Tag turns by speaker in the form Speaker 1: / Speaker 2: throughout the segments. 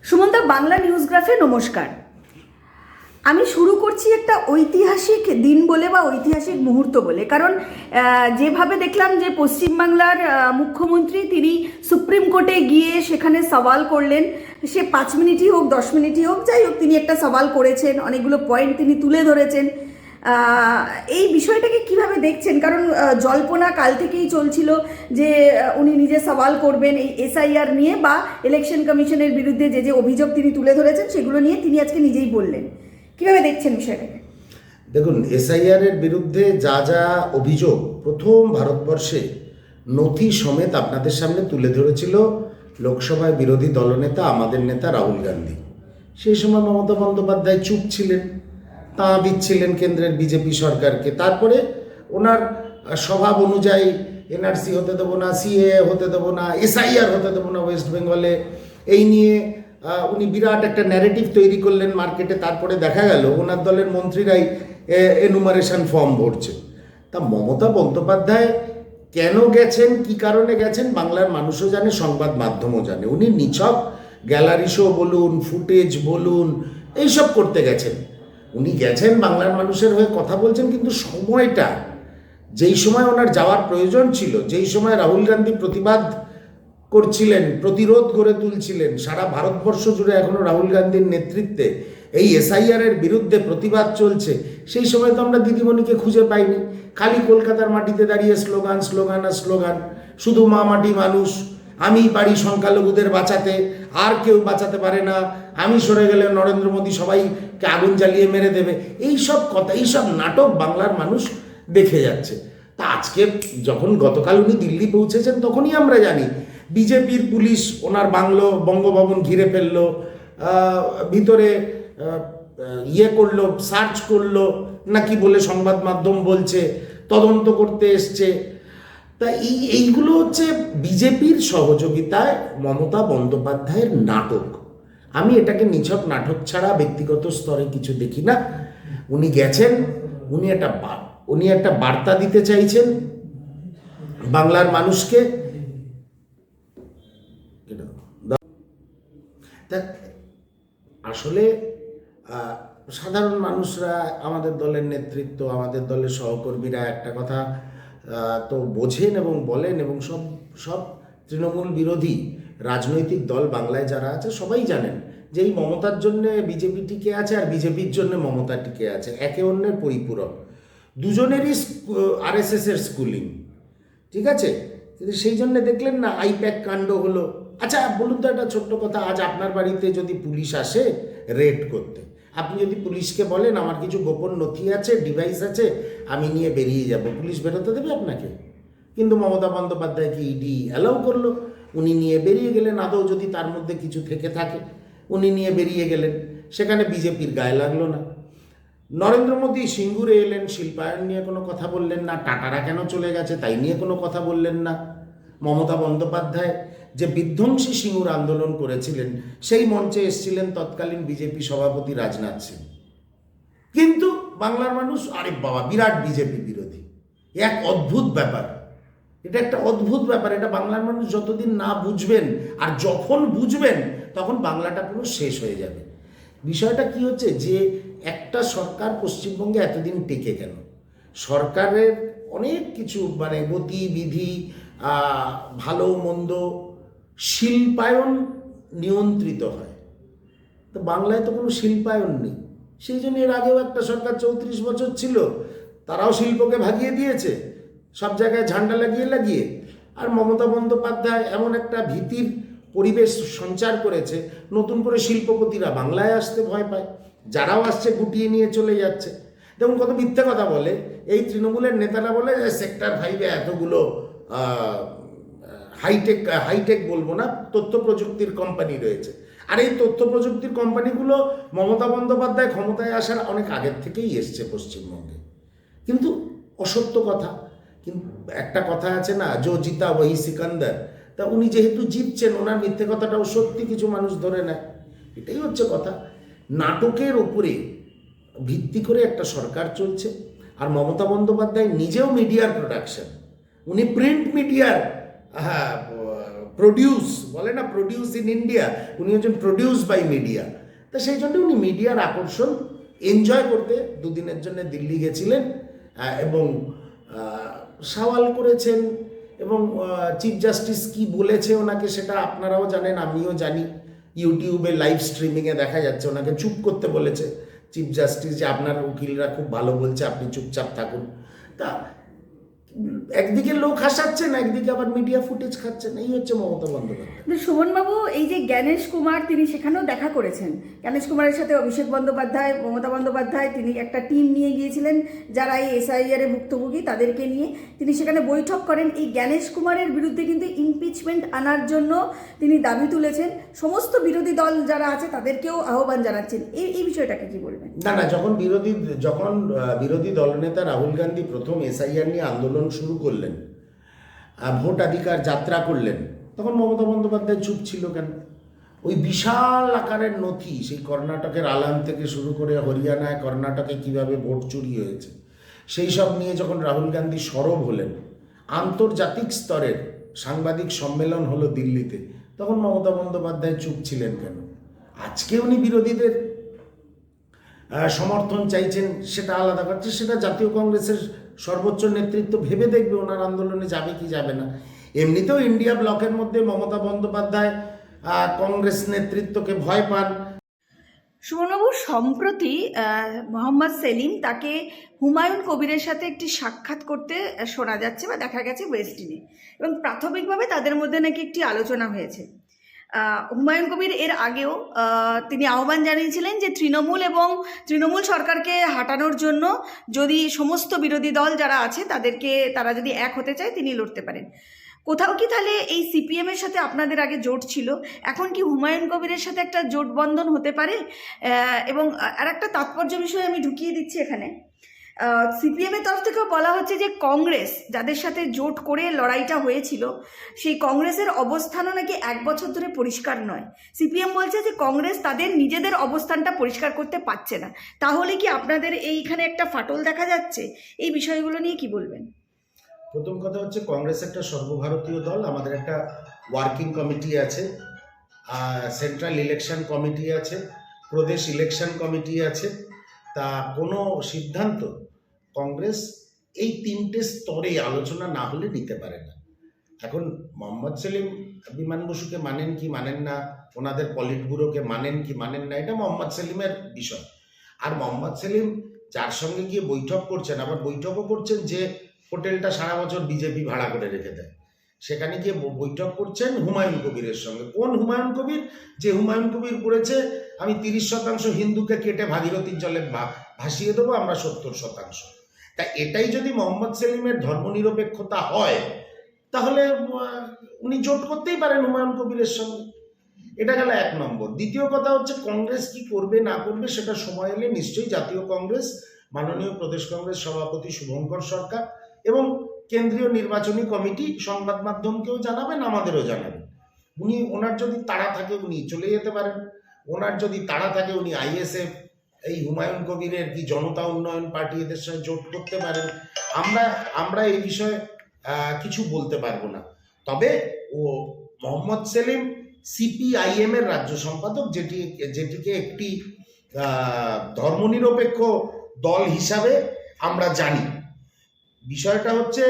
Speaker 1: সুমনদা, বাংলা নিউজগ্রাফে নমস্কার। আমি শুরু করছি একটা ঐতিহাসিক দিন বলে বা ঐতিহাসিক মুহূর্ত বলে, কারণ যেভাবে দেখলাম যে পশ্চিমবাংলার মুখ্যমন্ত্রী তিনি সুপ্রিম কোর্টে গিয়ে সেখানে সওয়াল করলেন, সে 5 মিনিটই হোক 10 মিনিটই হোক, যাই হোক তিনি একটা সওয়াল করেছেন, অনেকগুলো পয়েন্ট তিনি তুলে ধরেছেন। এই বিষয়টাকে কিভাবে দেখছেন? কারণ জল্পনা কাল থেকেই চলছিল যে উনি নিজে সওয়াল করবেন এই এসআইআর নিয়ে বা ইলেকশন কমিশনের বিরুদ্ধে যে যে অভিযোগ তিনি তুলে ধরেছেন সেগুলো নিয়ে তিনি আজকে নিজেই বললেন। কিভাবে দেখছেন বিষয়টাকে?
Speaker 2: দেখুন, এসআইআর এর বিরুদ্ধে যা যা অভিযোগ প্রথম ভারতবর্ষে নথি সমেত আপনাদের সামনে তুলে ধরেছিল লোকসভায় বিরোধী দলনেতা আমাদের নেতা রাহুল গান্ধী, সেই সময় মমতা বন্দ্যোপাধ্যায় চুপ ছিলেন, তাঁা দিচ্ছিলেন কেন্দ্রের বিজেপি সরকারকে। তারপরে ওনার স্বভাব অনুযায়ী এনআরসি হতে দেবো না, সিএ হতে দেবো না, এসআইআর হতে দেবো না ওয়েস্ট বেঙ্গলে, এই নিয়ে উনি বিরাট একটা ন্যারেটিভ তৈরি করলেন মার্কেটে। তারপরে দেখা গেল ওনার দলের মন্ত্রীরাই এনুমারেশন ফর্ম ভরছে। তা মমতা বন্দ্যোপাধ্যায় কেন গেছেন, কি কারণে গেছেন, বাংলার মানুষও জানে, সংবাদ মাধ্যমও জানে। উনি নিছক গ্যালারি শো বলুন, ফুটেজ বলুন, এইসব করতে গেছেন। উনি গেছেন বাংলার মানুষের হয়ে কথা বলছেন, কিন্তু সময়টা যেই সময় ওনার যাওয়ার প্রয়োজন ছিল, যেই সময় রাহুল গান্ধী প্রতিবাদ করছিলেন, প্রতিরোধ গড়ে তুলছিলেন, সারা ভারতবর্ষ জুড়ে এখনো রাহুল গান্ধীর নেতৃত্বে এই এসআইআর এর বিরুদ্ধে প্রতিবাদ চলছে, সেই সময় তো আমরা দিদিমণিকে খুঁজে পাইনি। খালি কলকাতার মাটিতে দাঁড়িয়ে স্লোগান স্লোগান আর স্লোগান, শুধু মা মাটি মানুষ, আমি পারি সংখ্যালঘুদের বাঁচাতে, আর কেউ বাঁচাতে পারে না, আমি সরে গেলে নরেন্দ্র মোদী সবাইকে আগুন জ্বালিয়ে মেরে দেবে, এইসব কথা, এইসব নাটক বাংলার মানুষ দেখে যাচ্ছে। তা আজকে যখন গতকাল উনি দিল্লি পৌঁছেছেন, তখনই আমরা জানি বিজেপির পুলিশ ওনার বঙ্গভবন ঘিরে ফেললো, ভিতরে করলো, সার্চ করলো নাকি বলে সংবাদ মাধ্যম বলছে, তদন্ত করতে এসছে। তা এইগুলো হচ্ছে বিজেপির সহযোগিতায় মমতা বন্দ্যোপাধ্যায়ের নাটক। আমি এটাকে নিছক নাটক ছাড়া ব্যক্তিগত স্তরে কিছু দেখি না। উনি গেছেন, উনি একটা বার্তা দিতে চাইছেন বাংলার মানুষকে। আসলে সাধারণ মানুষরা, আমাদের দলের নেতৃত্ব, আমাদের দলের সহকর্মীরা একটা কথা তো বোঝেন এবং বলেন, এবং সব তৃণমূল বিরোধী রাজনৈতিক দল বাংলায় যারা আছে সবাই জানেন যে এই মমতার জন্য বিজেপি টিকে আছে আর বিজেপির জন্য মমতা টিকে আছে, একে অন্যের পরিপূরক, দুজনেরই আরএসএস এর স্কুলিং, ঠিক আছে। কিন্তু সেই জন্য দেখলেন না আইপ্যাক কাণ্ড হলো। আচ্ছা বলুন তো একটা ছোট্ট কথা, আজ আপনার বাড়িতে যদি পুলিশ আসে রেড করতে, আপনি যদি পুলিশকে বলেন আমার কিছু গোপন নথি আছে, ডিভাইস আছে, আমি নিয়ে বেরিয়ে যাব, পুলিশ বেরোতে দেবে আপনাকে? কিন্তু মমতা বন্দ্যোপাধ্যায়কে ইডি অ্যালাউ করলো, উনি নিয়ে বেরিয়ে গেলেন। আদৌ যদি তার মধ্যে কিছু থেকে থাকে, উনি নিয়ে বেরিয়ে গেলেন, সেখানে বিজেপির গায়ে লাগলো না। নরেন্দ্র মোদী সিঙ্গুরে এলেন, শিল্পায়ন নিয়ে কোনো কথা বললেন না, টাটারা কেন চলে গেছে তাই নিয়ে কোনো কথা বললেন না। মমতা বন্দ্যোপাধ্যায় যে বিধ্বংসী সিঙ্গুর আন্দোলন করেছিলেন, সেই মঞ্চে এসেছিলেন তৎকালীন বিজেপি সভাপতি রাজনাথ সিং। কিন্তু বাংলার মানুষ, আরে বাবা বিরাট বিজেপি বিরোধী। এক অদ্ভুত ব্যাপার, এটা একটা অদ্ভুত ব্যাপার। এটা বাংলার মানুষ যতদিন না বুঝবেন, আর যখন বুঝবেন তখন বাংলাটা পুরো শেষ হয়ে যাবে। বিষয়টা কি হচ্ছে যে একটা সরকার পশ্চিমবঙ্গে এতদিন টেকে কেন? সরকারের অনেক কিছু গতিবিধি, ভালো মন্দ, শিল্পায়ন নিয়ন্ত্রিত হয়। তো বাংলায় তো কোনো শিল্পায়ন নেই। সেই জন্য এর আগেও একটা সরকার 34 বছর ছিল, তারাও শিল্পকে ভাগিয়ে দিয়েছে সব জায়গায় ঝান্ডা লাগিয়ে। আর মমতা বন্দ্যোপাধ্যায় এমন একটা ভীতির পরিবেশ সঞ্চার করেছে, নতুন করে শিল্পপতিরা বাংলায় আসতে ভয় পায়, যারাও আসছে গুটিয়ে নিয়ে চলে যাচ্ছে। যেমন কত মিথ্যে কথা বলে এই তৃণমূলের নেতারা, বলে যে সেক্টর 5-এ এতগুলো হাইটেক বলবো না, তথ্য প্রযুক্তির কোম্পানি রয়েছে। আর এই তথ্য প্রযুক্তির কোম্পানিগুলো মমতা বন্দ্যোপাধ্যায় ক্ষমতায় আসার অনেক আগের থেকেই এসছে পশ্চিমবঙ্গে। কিন্তু অসত্য কথা। কিন্তু একটা কথা আছে না, জো জিতা ওহি সিকান্দার। তা উনি যেহেতু জিতছেন, ওনার মিথ্যে কথাটাও সত্যি কিছু মানুষ ধরে নেয়। এটাই হচ্ছে কথা। নাটকের উপরে ভিত্তি করে একটা সরকার চলছে। আর মমতা বন্দ্যোপাধ্যায় নিজেও মিডিয়ার প্রোডাকশন, উনি প্রিন্ট মিডিয়ার প্রডিউস বলে না, প্রডিউস ইন ইন্ডিয়া, উনি হচ্ছেন প্রডিউস বাই মিডিয়া। তা সেই জন্য উনি মিডিয়ার আকর্ষণ এনজয় করতে দুদিনের জন্য দিল্লি গেছিলেন এবং সওয়াল করেছেন। এবং চিফ জাস্টিস কি বলেছে ওনাকে সেটা আপনারাও জানেন, আমিও জানি। ইউটিউবে লাইভ স্ট্রিমিংয়ে দেখা যাচ্ছে ওনাকে চুপ করতে বলেছে চিফ জাস্টিস, যে আপনার উকিলরা খুব ভালো বলছে, আপনি চুপচাপ থাকুন। তা একদিকে লোক হাসাচ্ছেন, একদিকে আবার মিডিয়া ফুটেজ খাচ্ছেন, এই হচ্ছে মমতা বন্দ্যোপাধ্যায়।
Speaker 1: শোভনবাবু, এই যে জ্ঞানেশ কুমার, তিনি সেখানেও দেখা করেছেন। জ্ঞানেশ কুমারের সাথে অভিষেক বন্দ্যোপাধ্যায়, মমতা বন্দ্যোপাধ্যায়, তিনি একটা টিম নিয়ে গিয়েছিলেন যারা এই এসআইআর-এ ভুক্তভোগী, তাদেরকে নিয়ে তিনি সেখানে বৈঠক করেন। এই জ্ঞানেশ কুমারের বিরুদ্ধে কিন্তু ইমপিচমেন্ট আনার জন্য তিনি দাবি তুলেছেন। সমস্ত বিরোধী দল যারা আছে তাদেরকেও আহ্বান জানাচ্ছেন। এই বিষয়টাকে কি বলবেন?
Speaker 2: না, যখন বিরোধী দলনেতা রাহুল গান্ধী প্রথম এসআইআর নিয়ে আন্দোলন শুরু করলেন, ভোটাধিকার যাত্রা করলেন, তখন মমতা বন্দ্যোপাধ্যায় চুপ ছিল কেন? ওই বিশাল আকারের নথি, সেই কর্ণাটকের আলাম থেকে শুরু করে হরিয়ানায়, কর্ণাটকে কিভাবে ভোট চুরি হয়েছে, সেই সব নিয়ে যখন রাহুল গান্ধী সরব হলেন, আন্তর্জাতিক স্তরের সাংবাদিক সম্মেলন হলো দিল্লিতে, তখন মমতা বন্দ্যোপাধ্যায় চুপ ছিলেন কেন? আজকে উনি বিরোধীদের সমর্থন চাইছেন, সেটা আলাদা কথা। সেটা জাতীয় কংগ্রেসের সর্বোচ্চ নেতৃত্ব ভেবে দেখবে ওনার আন্দোলনে যাবে কি যাবে না। এমনিতেও ইন্ডিয়া ব্লকের মধ্যে মমতা বন্দ্যোপাধ্যায় কংগ্রেস নেতৃত্বকে ভয় পান।
Speaker 1: সুবর্ণবাবু, সম্প্রতি মোহাম্মদ সেলিম, তাকে হুমায়ুন কবিরের সাথে একটি সাক্ষাৎ করতে শোনা যাচ্ছে বা দেখা গেছে ওয়েস্টিনে, এবং প্রাথমিকভাবে তাদের মধ্যে নাকি একটি আলোচনা হয়েছে। হুমায়ুন কবির এর আগেও তিনি আহ্বান জানিয়েছিলেন যে তৃণমূল সরকারকে হাঁটানোর জন্য যদি সমস্ত বিরোধী দল যারা আছে তারা যদি এক হতে চায়, তিনি লড়তে পারেন। কোথাও কি তাহলে এই সিপিএমের সাথে আপনাদের আগে জোট ছিল, এখন কি হুমায়ুন কবিরের সাথে একটা জোট বন্ধন হতে পারে? এবং আর একটা তাৎপর্য বিষয় আমি ঢুকিয়ে দিচ্ছি এখানে। সিপিএমের তরফ থেকেও বলা হচ্ছে যে কংগ্রেস, যাদের সাথে জোট করে লড়াইটা হয়েছিল, সেই কংগ্রেসের অবস্থানও নাকি 1 বছর ধরে পরিষ্কার নয়। সিপিএম বলছে যে কংগ্রেস তাদের নিজেদের অবস্থানটা পরিষ্কার করতে পারছে না। তাহলে কি আপনাদের এইখানে একটা ফাটল দেখা যাচ্ছে? এই বিষয়গুলো নিয়ে কি বলবেন?
Speaker 2: প্রথম কথা হচ্ছে, কংগ্রেস একটা সর্বভারতীয় দল। আমাদের একটা ওয়ার্কিং কমিটি আছে, সেন্ট্রাল ইলেকশন কমিটি আছে, প্রদেশ ইলেকশন কমিটি আছে। তা কোনো সিদ্ধান্ত কংগ্রেস এই 3টে স্তরে আলোচনা না হলে নিতে পারে না। এখন মোহাম্মদ সেলিম বিমান বসুকে মানেন কি মানেন না, ওনাদের পলিট ব্যুরোকে মানেন কি মানেন না, এটা মোহাম্মদ সেলিমের বিষয়। আর মোহাম্মদ সেলিম যার সঙ্গে গিয়ে বৈঠক করছেন, আবার বৈঠকও করছেন যে হোটেলটা সারা বছর বিজেপি ভাড়া করে রেখে দেয়, সেখানে গিয়ে বৈঠক করছেন হুমায়ুন কবিরের সঙ্গে। কোন হুমায়ুন কবির? যে হুমায়ুন কবির বলেছে আমি 30% হিন্দুকে কেটে ভাগীরথীর জলে ভাসিয়ে দেবো, আমরা 70%। তা এটাই যদি মোহাম্মদ সেলিমের ধর্মনিরপেক্ষতা হয়, তাহলে উনি জোট করতেই পারেন হুমায়ুন কবিরের সঙ্গে। এটা গেল 1 নম্বর। দ্বিতীয় কথা হচ্ছে, কংগ্রেস কি করবে না করবে সেটা সময় এলে নিশ্চয়ই জাতীয় কংগ্রেস, মাননীয় প্রদেশ কংগ্রেস সভাপতি শুভঙ্কর সরকার এবং কেন্দ্রীয় নির্বাচনী কমিটি সংবাদ মাধ্যমকেও জানাবেন, আমাদেরও জানাবেন। ওনার যদি তাড়া থাকে উনি চলে যেতে পারেন, ওনার যদি তাড়া থাকে উনি আইএসএফ, এই হুমায়ুন কবিরের কি জনতা উন্নয়ন পার্টি, এদের সঙ্গে জোট করতে পারেন। আমরা এই বিষয়ে কিছু বলতে পারবো না। তবে মোহাম্মদ সেলিম সিপিআইএম এর রাজ্য সম্পাদক, যেটিকে একটি ধর্মনিরপেক্ষ দল হিসাবে আমরা জানি। বিষয়টা হচ্ছে,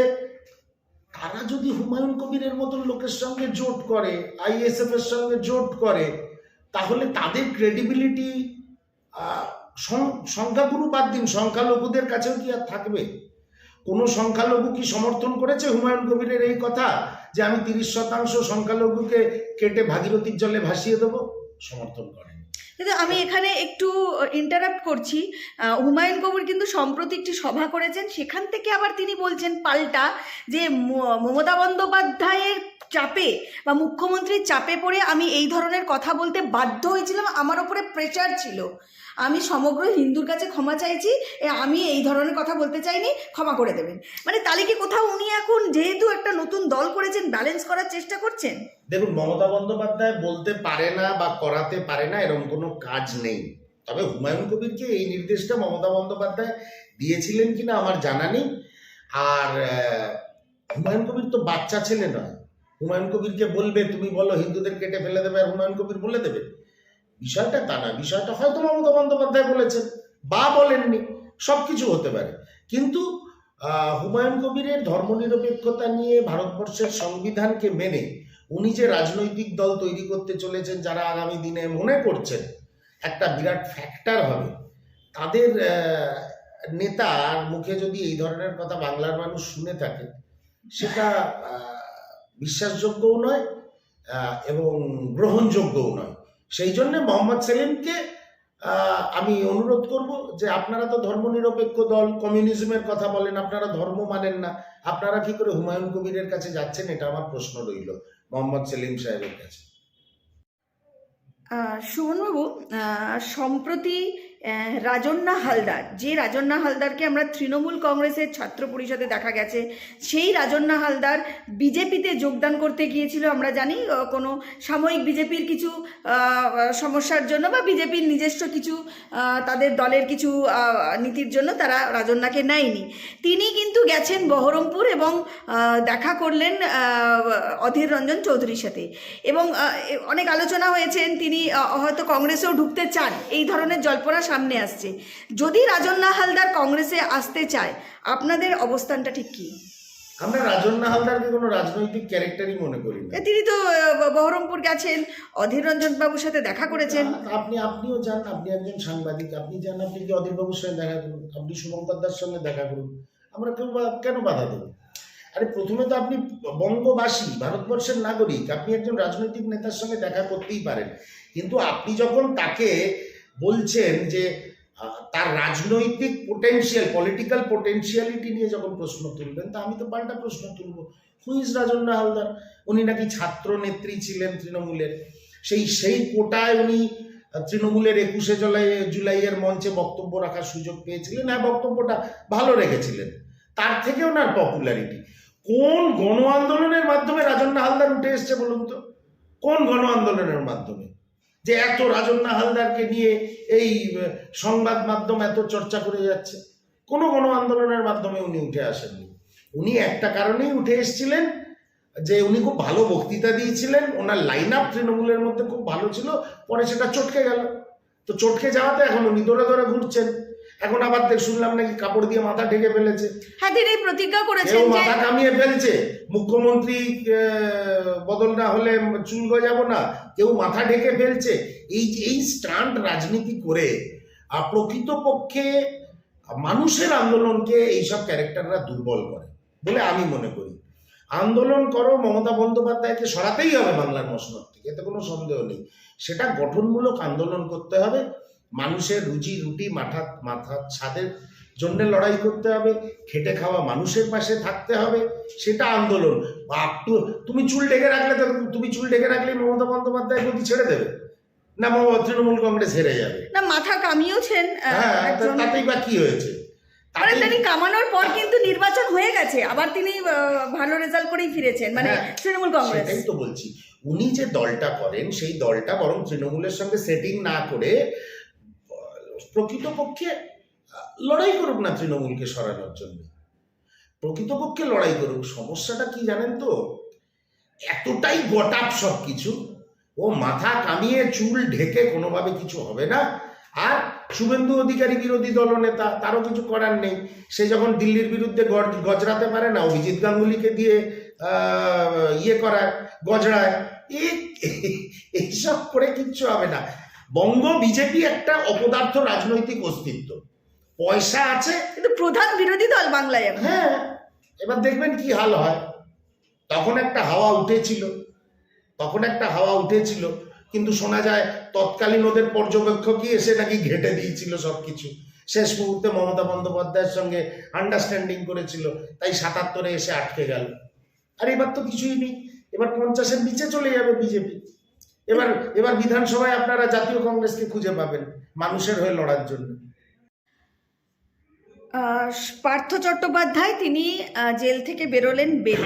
Speaker 2: তারা যদি হুমায়ুন কবিরের মতন লোকের সঙ্গে জোট করে, আইএসএফ এর সঙ্গে জোট করে, তাহলে তাদের ক্রেডিবিলিটি সংখ্যাগুরু বাদ দিন, সংখ্যালঘুদের কাছেও কি আর থাকবে? কোনো সংখ্যালঘু কি সমর্থন করেছে হুমায়ুন কবিরের এই কথা যে আমি 30% সংখ্যালঘুকে কেটে ভাগীরথীর জলে ভাসিয়ে দেবো? সমর্থন করেন।
Speaker 1: কিন্তু আমি এখানে একটু ইন্টারাপ্ট করছি। হুমায়ুন কবির কিন্তু সম্প্রতি একটি সভা করেছেন, সেখান থেকে আবার তিনি বলছেন পাল্টা যে মমতা বন্দ্যোপাধ্যায়ের চাপে বা মুখ্যমন্ত্রীর চাপে পড়ে আমি এই ধরনের কথা বলতে বাধ্য হয়েছিলাম, আমার ওপরে প্রেশার ছিল, আমি সমগ্র হিন্দুর কাছে ক্ষমা চাইছি, আমি এই ধরনের কথা বলতে চাইনি, ক্ষমা করে দেবেন। মানে তাহলে কি কোথাও উনি এখন যেহেতু একটা নতুন দল করেছেন, ব্যালেন্স করার চেষ্টা করছেন?
Speaker 2: দেখুন, মমতা বন্দ্যোপাধ্যায় বলতে পারে না বা করাতে পারে না এরকম কোনো কাজ নেই। তবে হুমায়ুন কবিরকে এই নির্দেশটা মমতা বন্দ্যোপাধ্যায় দিয়েছিলেন কিনা আমার জানা নেই। আর হুমায়ুন কবির তো বাচ্চা ছেলে নয়, হুমায়ুন কবিরকে বলবে তুমি বলো হিন্দুদের কেটে ফেলে দেবে, আর হুমায়ুন কবির বলে দেবে? বিষয়টা তা না। বিষয়টা হয়তো মমতা বন্দ্যোপাধ্যায় বলেছেন বা বলেননি, সবকিছু হতে পারে। কিন্তু হুমায়ুন কবিরের ধর্মনিরপেক্ষতা নিয়ে ভারতবর্ষের সংবিধানকে মেনে উনি যে রাজনৈতিক দল তৈরি করতে চলেছেন, যারা আগামী দিনে মনে করছেন একটা বিরাট ফ্যাক্টর হবে, তাদের নেতার মুখে যদি এই ধরনের কথা বাংলার মানুষ শুনে থাকে, সেটা বিশ্বাসযোগ্যও নয় এবং গ্রহণযোগ্যও নয়। সেই জন্য মোহাম্মদ সেলিমকে আমি অনুরোধ করব যে আপনারা তো ধর্মনিরপেক্ষ দল, কমিউনিজমের কথা বলেন, আপনারা ধর্ম মানেন না, আপনারা কি করে হুমায়ুন কবিরের কাছে যাচ্ছেন? এটা আমার প্রশ্ন রইল মোহাম্মদ সেলিম সাহেবের কাছে।
Speaker 1: সুমনবাবু, সম্প্রতি রাজন্না হালদার, যে রাজন্না হালদারকে আমরা তৃণমূল কংগ্রেসের ছাত্র পরিষদে দেখা গেছে, সেই রাজন্না হালদার বিজেপিতে যোগদান করতে গিয়েছিল। আমরা জানি কোনো সাময়িক বিজেপির কিছু সমস্যার জন্য বা বিজেপির নিজস্ব কিছু তাদের দলের কিছু নীতির জন্য তারা রাজন্নাকে নেয়নি। তিনি কিন্তু গেছেন বহরমপুর এবং দেখা করলেন অধীর রঞ্জন চৌধুরীর সাথে, এবং অনেক আলোচনা হয়েছেন। তিনি হয়তো কংগ্রেসেও ঢুকতে চান, এই ধরনের জল্পনা সামনে আসছে। যদি রাজন্না হালদার কংগ্রেসে আসতে চায়, আপনাদের অবস্থানটা ঠিক কি?
Speaker 2: আমরা রাজন্না হালদারকে কোনো রাজনৈতিক ক্যারেক্টারই মনে করি না।
Speaker 1: তিনি তো বহরমপুর গেছেন, অধীর রঞ্জন বাবুর সাথে দেখা করেছেন।
Speaker 2: আপনিও যান, আপনি একজন সাংবাদিক, আপনি যান, আপনি কি অধীর বাবুর সঙ্গে দেখা করুন, আপনি শুভঙ্কর দার সঙ্গে দেখা করুন, আমরা কেন বাধা দেব? আরে প্রথমে তো আপনি বঙ্গবাসী, ভারতবর্ষের নাগরিক, আপনি একজন রাজনৈতিক নেতার সঙ্গে দেখা করতেই পারেন। কিন্তু আপনি যখন তাকে বলছেন যে তার রাজনৈতিক পোটেনশিয়াল, পলিটিক্যাল পোটেনশিয়ালিটি নিয়ে যখন প্রশ্ন তুলবেন, তা আমি তো পাল্টা প্রশ্ন তুলব, হু ইজ রাজন্না হালদার? উনি নাকি ছাত্র নেত্রী ছিলেন তৃণমূলের, সেই কোটায় উনি তৃণমূলের 21শে জুলাইয়ের মঞ্চে বক্তব্য রাখার সুযোগ পেয়েছিলেন। হ্যাঁ, বক্তব্যটা ভালো রেখেছিলেন, তার থেকেও না পপুলারিটি। কোন গণ আন্দোলনের মাধ্যমে রাজন্না হালদার উঠে এসছে বলুন তো? কোন গণ আন্দোলনের মাধ্যমে যে এত রাজন্না হালদারকে নিয়ে এই সংবাদ মাধ্যম এত চর্চা করে যাচ্ছে? কোনো গণ আন্দোলনের মাধ্যমে উনি উঠে আসেননি। উনি একটা কারণেই উঠে এসেছিলেন, যে উনি খুব ভালো বক্তৃতা দিয়েছিলেন, ওনার লাইন আপ তৃণমূলের মধ্যে খুব ভালো ছিল, পরে সেটা চটকে গেল। তো চটকে যাওয়াতে এখন উনি দৌড়ে দৌড়ে ঘুরছেন। এখন আবার শুনলাম নাকি কাপড় দিয়ে মাথা ঢেকে ফেলেছে।
Speaker 1: হ্যাঁ, তিনি প্রতিজ্ঞা করেছেন,
Speaker 2: কেউ মাথা কামিয়ে ফেলছে, মুখ্যমন্ত্রী বদল না হলে চুল গজাবো না, কেউ মাথা ঢেকে ফেলছে। এই স্টান্ট রাজনীতি করে প্রকৃতপক্ষে মানুষের আন্দোলনকে এইসব ক্যারেক্টাররা দুর্বল করে বলে আমি মনে করি। আন্দোলন করো, মমতা বন্দ্যোপাধ্যায়কে সরাতেই হবে বাংলার মসনদ থেকে, এতে কোনো সন্দেহ নেই। সেটা গঠনমূলক আন্দোলন করতে হবে, মানুষের রুজি রুটি মাথা ছাদের জন্য লড়াই করতে হবে, খেটে খাওয়া মানুষের পাশে থাকতে হবে, সেটা আন্দোলন। তুমি চুল ঢেকে রাখলে মমতা বন্দ্যোপাধ্যায় গতি ছেড়ে দেবে না? তৃণমূল কংগ্রেস হেরে যাবে
Speaker 1: না, মাথা কামিয়েছেন।
Speaker 2: হ্যাঁ, তাতেই বা কি হয়েছে?
Speaker 1: তিনি কামানোর পর কিন্তু নির্বাচন হয়ে গেছে, আবার তিনি ভালো রেজাল্ট করেই ফিরেছেন, মানে তৃণমূল কংগ্রেস।
Speaker 2: সেটাই তো বলছি, উনি যে দলটা করেন সেই দলটা বরং তৃণমূলের সঙ্গে সেটিং না করে প্রকৃতপক্ষে লড়াই করুক না তৃণমূলকে সরানোর জন্য, প্রকৃতপক্ষে লড়াই করুক। সমস্যাটা কি জানেন তো? এতটাই গটাপ সবকিছু, ও মাথা কামিয়ে চুল ঢেকে কোনোভাবে কিছু হবে না। আর শুভেন্দু অধিকারী বিরোধী দলনেতা, তারও কিছু করার নেই। সে যখন দিল্লির বিরুদ্ধে গজরাতে পারে না, অভিজিৎ গাঙ্গুলিকে দিয়ে করায়, গজরায়, এইসব করে কিচ্ছু হবে না। বঙ্গ বিজেপি একটা অপদার্থ রাজনৈতিক অস্তিত্ব, পয়সা আছে
Speaker 1: কিন্তু প্রধান বিরোধী দল বাংলায়।
Speaker 2: হ্যাঁ, এবার দেখবেন কি হাল হয়। তখন একটা হাওয়া উঠেছিল, কিন্তু শোনা যায় তৎকালীন ওদের পর্যবেক্ষকই এসে নাকি ঘেঁটে দিয়েছিল সবকিছু। শেষ মুহূর্তে মমতা বন্দ্যোপাধ্যায়ের সঙ্গে আন্ডারস্ট্যান্ডিং করেছিল, তাই 77-এ এসে আটকে গেল। আর এবার তো কিছুই নেই, এবার 50-এর নিচে চলে যাবে বিজেপি। এবার বিধানসভায় আপনারা জাতীয় কংগ্রেসকে খুঁজে পাবেন মানুষের হয়ে লড়ার জন্য।
Speaker 1: পার্থ চট্টোপাধ্যায় তিনি জেল থেকে বেরোলেন বেল।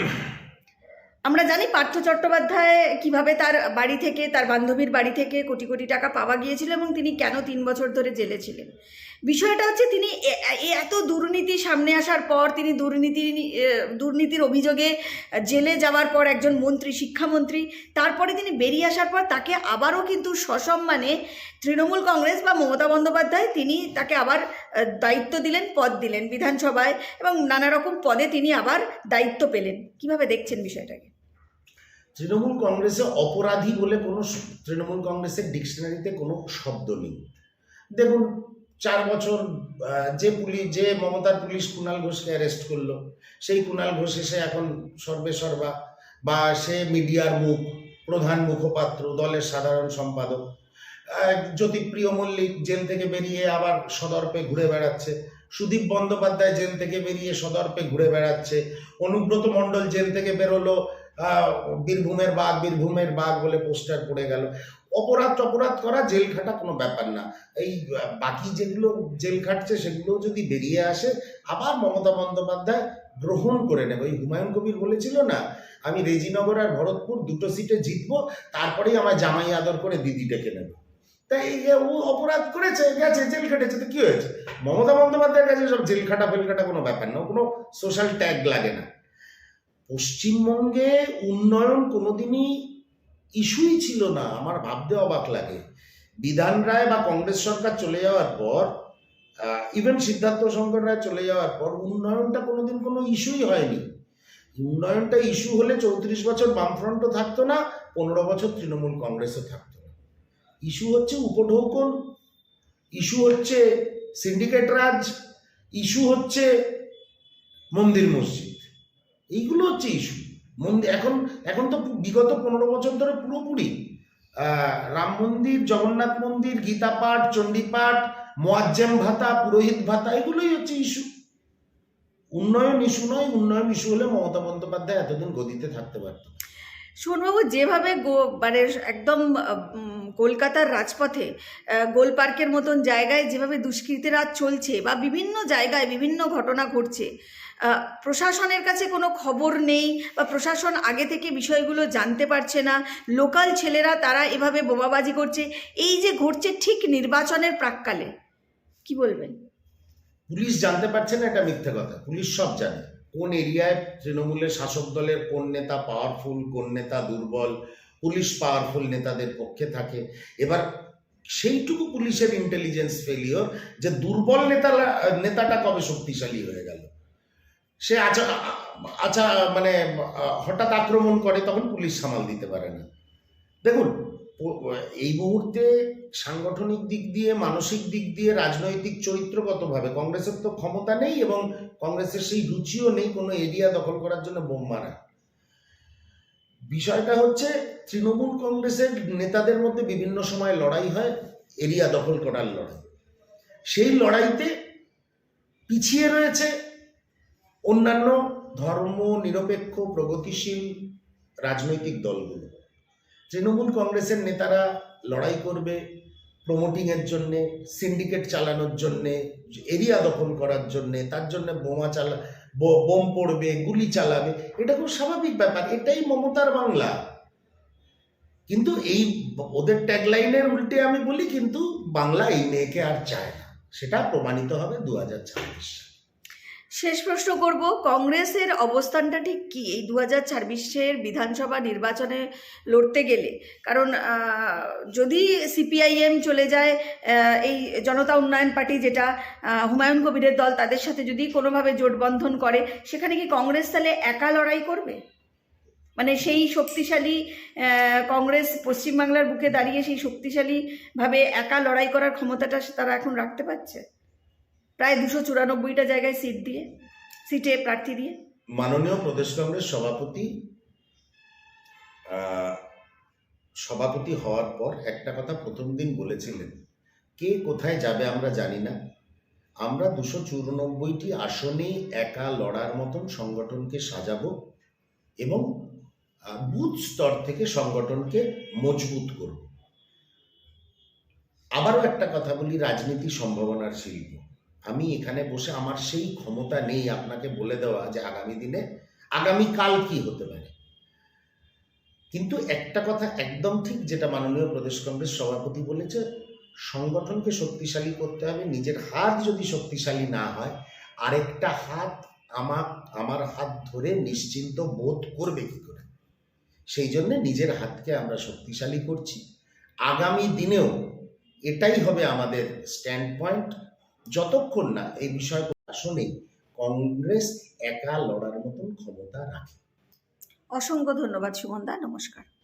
Speaker 1: আমরা জানি পার্থ চট্টোপাধ্যায় কিভাবে তার বাড়ি থেকে, তার বান্ধবীর বাড়ি থেকে কোটি কোটি টাকা পাওয়া গিয়েছিল এবং তিনি কেন 3 বছর ধরে জেলে ছিলেন। বিষয়টা হচ্ছে তিনি এত দুর্নীতি সামনে আসার পর তিনি দুর্নীতির অভিযোগে জেলে যাওয়ার পর একজন মন্ত্রী, শিক্ষামন্ত্রী, তারপরে তিনি বেরিয়ে আসার পর তাকে আবারও কিন্তু সসম্মানে তৃণমূল কংগ্রেস বা মমতা বন্দ্যোপাধ্যায় তিনি তাকে আবার দায়িত্ব দিলেন, পদ দিলেন বিধানসভায়, এবং নানা রকম পদে তিনি আবার দায়িত্ব পেলেন। কিভাবে দেখছেন বিষয়টাকে?
Speaker 2: তৃণমূল কংগ্রেসে অপরাধী বলে তৃণমূল কংগ্রেসের ডিকশনারিতে কোনো শব্দ নেই। দেখুন, 4 বছর যে মমতার পুলিশ কুণাল ঘোষকে অ্যারেস্ট করলো, সেই কুণাল ঘোষ এসে এখন সর্বেসর্বা, বা সে মিডিয়ার মুখ, প্রধান মুখপাত্র, দলের সাধারণ সম্পাদক। জ্যোতিপ্রিয় মল্লিক জেল থেকে বেরিয়ে আবার সদর্পে ঘুরে বেড়াচ্ছে, সুদীপ বন্দ্যোপাধ্যায় জেল থেকে বেরিয়ে সদর্পে ঘুরে বেড়াচ্ছে, অনুব্রত মণ্ডল জেল থেকে বেরোলো বীরভূমের বাঘ বলে পোস্টার পড়ে গেল। অপরাধ করা, জেল খাটা কোনো ব্যাপার না। এই বাকি যেগুলো জেল খাটছে সেগুলো যদি বেরিয়ে আসে, আবার মমতা বন্দ্যোপাধ্যায় গ্রহণ করে নেবে। ওই হুমায়ুন কবির বলেছিল না, আমি রেজিনগর আর ভরতপুর 2টো সিটে জিতবো, তারপরেই আমার জামাই আদর করে দিদি ডেকে নেব। তাই ও অপরাধ করেছে, গেছে, জেল খাটেছে, তো কি হয়েছে? মমতা বন্দ্যোপাধ্যায়ের কাছে সব জেল খাটা ফেল খাটা কোনো ব্যাপার না, কোনো সোশ্যাল ট্যাগ লাগে না। পশ্চিমবঙ্গে উন্নয়ন কোনোদিনই ইস্যুই ছিল না, আমার ভাবতে অবাক লাগে। বিধান রায় বা কংগ্রেস সরকার চলে যাওয়ার পর, ইভেন সিদ্ধার্থ শঙ্কর রায় চলে যাওয়ার পর, উন্নয়নটা কোনোদিন কোনো ইস্যুই হয়নি। উন্নয়নটা ইস্যু হলে 34 বছর বামফ্রন্টও থাকতো না, 15 বছর তৃণমূল কংগ্রেসও থাকতো না। ইস্যু হচ্ছে উপঢৌকন, ইস্যু হচ্ছে সিন্ডিকেট রাজ, ইস্যু হচ্ছে মন্দির মসজিদ, এইগুলো হচ্ছে ইস্যু। এখন তো বিগত 15 বছর ধরে পুরোপুরি রাম মন্দির, জগন্নাথ মন্দির, গীতা পাঠ, চণ্ডীপাঠ, মোয়াজ্জেম ভাতা, পুরোহিত ভাতা, এগুলোই হচ্ছে ইস্যু। উন্নয়ন ইস্যু নয়। উন্নয়ন ইস্যু হলে মমতা বন্দ্যোপাধ্যায় এতদিন গদিতে থাকতে পারত।
Speaker 1: সুমনবাবু, যেভাবে মানে একদম কলকাতার রাজপথে গোল পার্কের মতন জায়গায় যেভাবে দুষ্কৃতীরা চলছে, বা বিভিন্ন জায়গায় বিভিন্ন ঘটনা ঘটছে, প্রশাসনের কাছে কোনো খবর নেই, বা প্রশাসন আগে থেকে বিষয়গুলো জানতে পারছে না, লোকাল ছেলেরা তারা এভাবে বোমাবাজি করছে, এই যে ঘটছে ঠিক নির্বাচনের প্রাক্কালে, কি বলবেন?
Speaker 2: পুলিশ জানতে পারছে না, এটা মিথ্যে কথা। পুলিশ সব জানে, কোন এরিয়ায় তৃণমূলের শাসক দলের কোন নেতা পাওয়ারফুল, কোন নেতা দুর্বল। পুলিশ পাওয়ারফুল নেতাদের পক্ষে থাকে। এবার সেইটুকু পুলিশের ইন্টেলিজেন্স ফেলিওর যে দুর্বল নেতাটা কবে শক্তিশালী হয়ে গেল। সে আচ্ছা মানে হঠাৎ আক্রমণ করে, তখন পুলিশ সামাল দিতে পারে না। দেখুন, এই মুহূর্তে সাংগঠনিক দিক দিয়ে, মানসিক দিক দিয়ে, রাজনৈতিক চরিত্রগতভাবে কংগ্রেসের তো ক্ষমতা নেই, এবং কংগ্রেসের সেই রুচিও নেই কোনো এরিয়া দখল করার জন্য বোম মারা। বিষয়টা হচ্ছে, তৃণমূল কংগ্রেসের নেতাদের মধ্যে বিভিন্ন সময় লড়াই হয়, এরিয়া দখল করার লড়াই। সেই লড়াইতে পিছিয়ে রয়েছে অন্যান্য ধর্ম নিরপেক্ষ প্রগতিশীল রাজনৈতিক দলগুলো। তৃণমূল কংগ্রেসের নেতারা লড়াই করবে প্রমোটিংয়ের জন্যে, সিন্ডিকেট চালানোর জন্যে, এরিয়া দখল করার জন্যে, তার জন্য বোম পড়বে, গুলি চালাবে। এটা খুব স্বাভাবিক ব্যাপার, এটাই মমতার বাংলা। কিন্তু এই ওদের ট্যাগলাইনের উল্টে আমি বলি, কিন্তু বাংলা এই মেয়েকে আর চায় না, সেটা প্রমাণিত হবে 2026 সালে।
Speaker 1: শেষ প্রশ্ন করব, কংগ্রেসের অবস্থানটা ঠিক কি এই 2026-এর বিধানসভা নির্বাচনে লড়তে গেলে? কারণ যদি সিপিআইএম চলে যায়, এই জনতা উন্নয়ন পার্টি যেটা হুমায়ুন কবিরের দল, তাদের সাথে যদি কোনোভাবে জোটবন্ধন করে, সেখানে কি কংগ্রেস তাহলে একা লড়াই করবে? মানে সেই শক্তিশালী কংগ্রেস পশ্চিমবাংলার বুকে দাঁড়িয়ে সেই শক্তিশালীভাবে একা লড়াই করার ক্ষমতাটা তারা এখন রাখতে পারছে, প্রায় 294টা জায়গায় সিটে প্রার্থী দিয়ে?
Speaker 2: মাননীয় প্রদেশ কংগ্রেস সভাপতি হওয়ার পর একটা কথা প্রথম দিন বলেছিলেন, কে কোথায় যাবে আমরা জানি না, আমরা 294টি আসনেই একা লড়ার মতন সংগঠনকে সাজাবো এবং বুথ স্তর থেকে সংগঠনকে মজবুত করব। আবারও একটা কথা বলি, রাজনীতি সম্ভাবনার শিল্প। আমি এখানে বসে আমার সেই ক্ষমতা নেই আপনাকে বলে দেওয়া যে আগামীকাল কি হতে পারে। কিন্তু একটা কথা একদম ঠিক, যেটা মাননীয় প্রদেশ কংগ্রেস সভাপতি বলেছে, সংগঠনকে শক্তিশালী করতে হবে। নিজের হাত যদি শক্তিশালী না হয়, আরেকটা হাত আমার হাত ধরে নিশ্চিন্ত বোধ করবে কি করে? সেই জন্য নিজের হাতকে আমরা শক্তিশালী করছি। আগামী দিনেও এটাই হবে আমাদের স্ট্যান্ড পয়েন্ট, যতক্ষণ না এই বিষয় আসলেই কংগ্রেস একা লড়ার মতন ক্ষমতা রাখে।
Speaker 1: অসংখ্য ধন্যবাদ সুমন দা, নমস্কার।